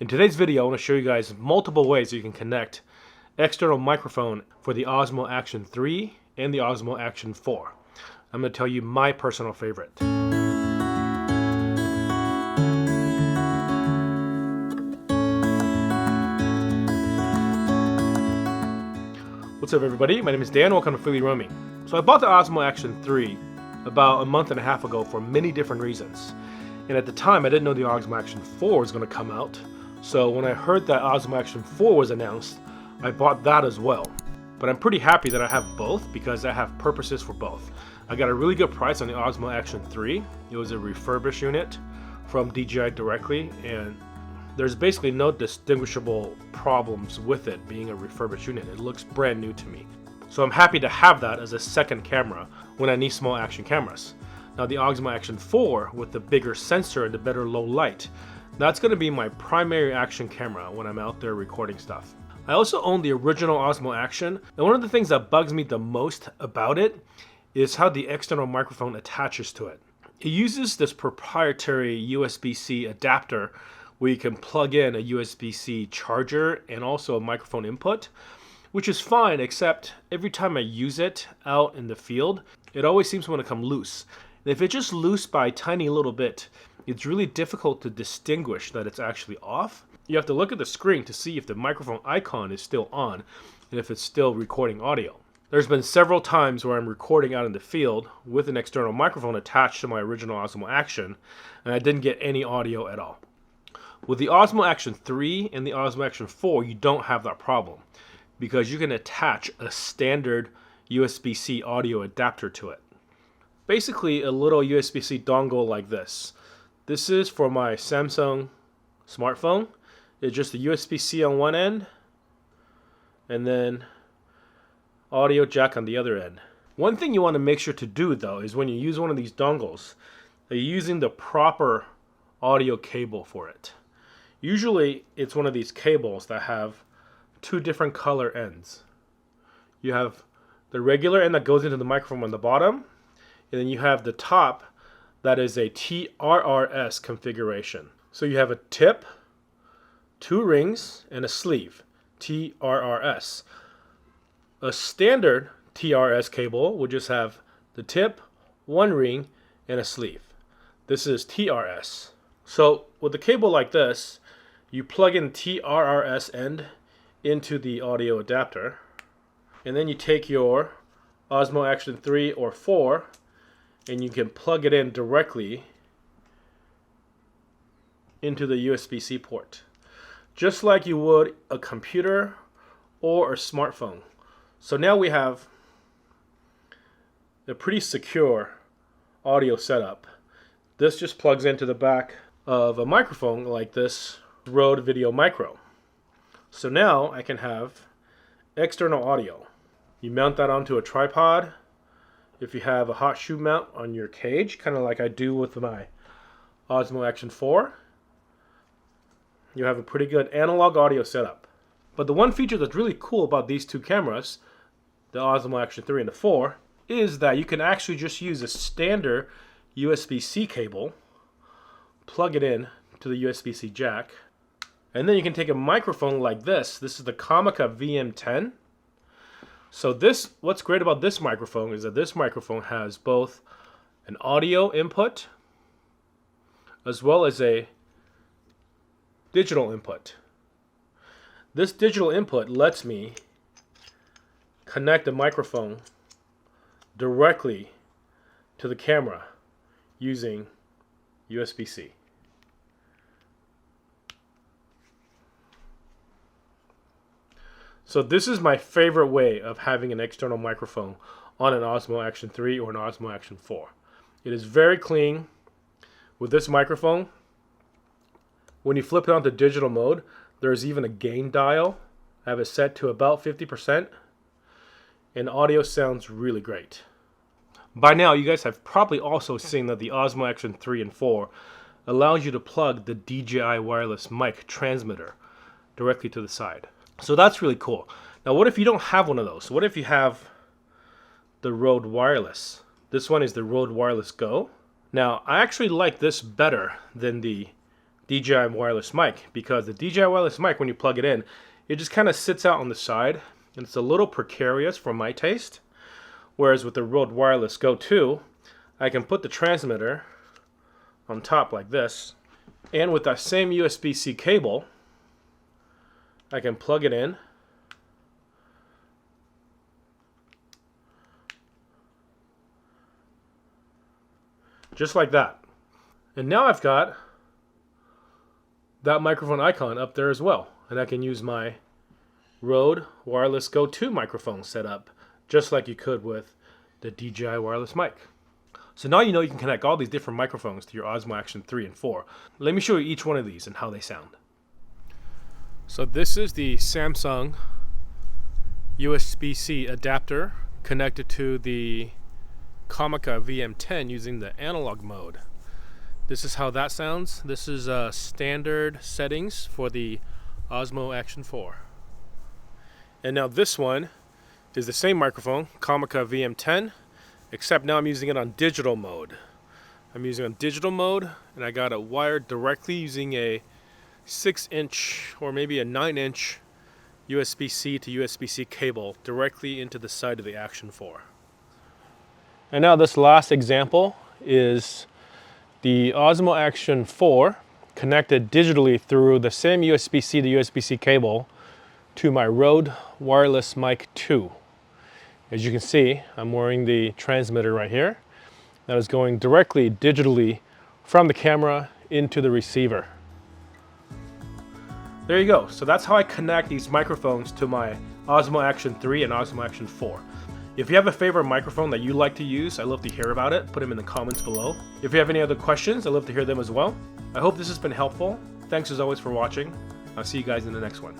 In today's video, I want to show you guys multiple ways you can connect external microphone for the Osmo Action 3 and the Osmo Action 4. I'm going to tell you my personal favorite. What's up everybody, my name is Dan, welcome to Freely Roaming. So I bought the Osmo Action 3 about a month and a half ago for many different reasons. And at the time I didn't know the Osmo Action 4 was going to come out. So when I heard that Osmo Action 4 was announced, I bought that as well. But I'm pretty happy that I have both because I have purposes for both. I got a really good price on the Osmo Action 3. It was a refurbished unit from DJI directly, and there's basically no distinguishable problems with it being a refurbished unit. It looks brand new to me. So I'm happy to have that as a second camera when I need small action cameras. Now the Osmo Action 4 with the bigger sensor and the better low light, that's going to be my primary action camera when I'm out there recording stuff. I also own the original Osmo Action, and one of the things that bugs me the most about it is how the external microphone attaches to it. It uses this proprietary USB-C adapter where you can plug in a USB-C charger and also a microphone input, which is fine, except every time I use it out in the field, it always seems to want to come loose. And if it's just loose by a tiny little bit, it's really difficult to distinguish that it's actually off. You have to look at the screen to see if the microphone icon is still on and if it's still recording audio. There's been several times where I'm recording out in the field with an external microphone attached to my original Osmo Action, and I didn't get any audio at all. With the Osmo Action 3 and the Osmo Action 4, you don't have that problem because you can attach a standard USB-C audio adapter to it. Basically a little USB-C dongle like this. This is for my Samsung smartphone. It's just a USB-C on one end and then audio jack on the other end. One thing you want to make sure to do though is when you use one of these dongles, that you're using the proper audio cable for it. Usually it's one of these cables that have two different color ends. You have the regular end that goes into the microphone on the bottom, and then you have the top that is a TRRS configuration. So you have a tip, two rings, and a sleeve, TRRS. A standard TRRS cable would just have the tip, one ring, and a sleeve. This is TRRS. So with a cable like this, you plug in TRRS end into the audio adapter, and then you take your Osmo Action 3 or 4 and you can plug it in directly into the USB-C port, just like you would a computer or a smartphone. So now we have a pretty secure audio setup. This just plugs into the back of a microphone like this Rode Video Micro. So now I can have external audio. You mount that onto a tripod. If you have a hot shoe mount on your cage, kind of like I do with my Osmo Action 4, you have a pretty good analog audio setup. But the one feature that's really cool about these two cameras, the Osmo Action 3 and the 4, is that you can actually just use a standard USB-C cable, plug it in to the USB-C jack, and then you can take a microphone like this. This is the Comica VM10. So this, what's great about this microphone is that this microphone has both an audio input as well as a digital input. This digital input lets me connect the microphone directly to the camera using USB-C. So this is my favorite way of having an external microphone on an Osmo Action 3 or an Osmo Action 4. It is very clean. With this microphone, when you flip it onto digital mode, there's even a gain dial. I have it set to about 50%, and audio sounds really great. By now, you guys have probably also seen that the Osmo Action 3 and 4 allows you to plug the DJI wireless mic transmitter directly to the side. So that's really cool. Now what if you don't have one of those? What if you have the Rode Wireless? This one is the Rode Wireless Go. Now I actually like this better than the DJI wireless mic, because the DJI wireless mic, when you plug it in, it just kind of sits out on the side and it's a little precarious for my taste. Whereas with the Rode Wireless Go 2, I can put the transmitter on top like this, and with that same USB-C cable, I can plug it in just like that. And now I've got that microphone icon up there as well, and I can use my Rode Wireless Go 2 microphone setup just like you could with the DJI wireless mic. So now you know you can connect all these different microphones to your Osmo Action 3 and 4. Let me show you each one of these and how they sound. So this is the Samsung USB-C adapter connected to the Comica VM10 using the analog mode. This is how that sounds. This is standard settings for the Osmo Action 4. And now this one is the same microphone, Comica VM10, except now I'm using it on digital mode. I'm using it on digital mode, and I got it wired directly using a 6-inch or maybe a 9-inch USB-C to USB-C cable directly into the side of the Action 4. And now this last example is the Osmo Action 4 connected digitally through the same USB-C to USB-C cable to my Rode Wireless Mic 2. As you can see, I'm wearing the transmitter right here that is going directly digitally from the camera into the receiver. There you go. So that's how I connect these microphones to my Osmo Action 3 and Osmo Action 4. If you have a favorite microphone that you like to use, I'd love to hear about it. Put them in the comments below. If you have any other questions, I'd love to hear them as well. I hope this has been helpful. Thanks as always for watching. I'll see you guys in the next one.